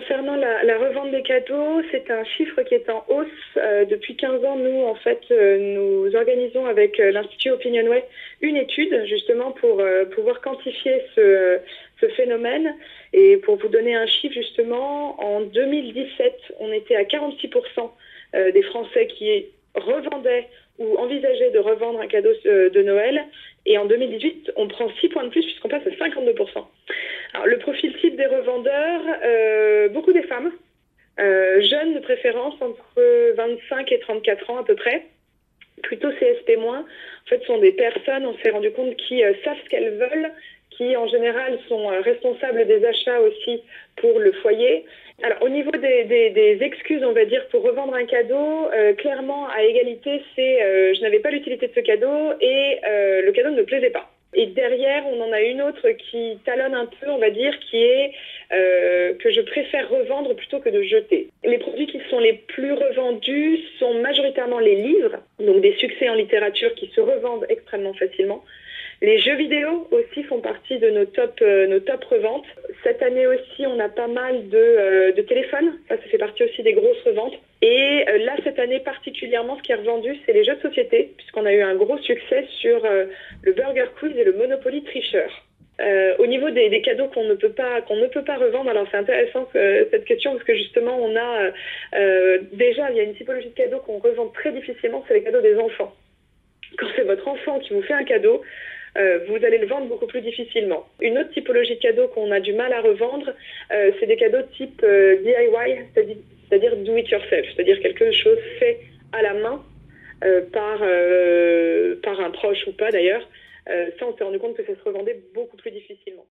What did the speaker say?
concernant la revente des cadeaux, c'est un chiffre qui est en hausse. Depuis 15 ans, nous, en fait, nous organisons avec l'Institut Opinionway une étude, justement, pour pouvoir quantifier ce phénomène. Et pour vous donner un chiffre, justement, en 2017, on était à 46% des Français qui revendaient ou envisageaient de revendre un cadeau de Noël. Et en 2018, on prend 6 points de plus puisqu'on passe à 52%. Alors, le profil type des revendeurs, beaucoup des femmes, jeunes de préférence, entre 25 et 34 ans à peu près, plutôt CSP-. En fait, ce sont des personnes, on s'est rendu compte, qui savent ce qu'elles veulent, qui en général sont responsables des achats aussi pour le foyer. Alors, au niveau des excuses, on va dire, pour revendre un cadeau, clairement, à égalité, c'est je n'avais pas l'utilité de ce cadeau et le cadeau ne me plaisait pas. Et derrière, on en a une autre qui talonne un peu, on va dire, qui est que je préfère revendre plutôt que de jeter. Les produits qui sont les plus revendus sont majoritairement les livres, donc des succès en littérature qui se revendent extrêmement facilement. Les jeux vidéo aussi font partie de nos top reventes. Cette année aussi, on a pas mal de téléphones. Ça fait partie aussi des grosses reventes. Et là, cette année particulièrement, ce qui est revendu, c'est les jeux de société, puisqu'on a eu un gros succès sur le Burger Quiz et le Monopoly Tricheur. Au niveau des cadeaux qu'on ne peut pas revendre, alors c'est intéressant cette question parce que justement on a déjà il y a une typologie de cadeaux qu'on revend très difficilement, c'est les cadeaux des enfants. Quand c'est votre enfant qui vous fait un cadeau, vous allez le vendre beaucoup plus difficilement. Une autre typologie de cadeaux qu'on a du mal à revendre, c'est des cadeaux type DIY, c'est-à-dire do it yourself, c'est-à-dire quelque chose fait à la main par un proche ou pas d'ailleurs. Ça, on s'est rendu compte que ça se revendait beaucoup plus difficilement.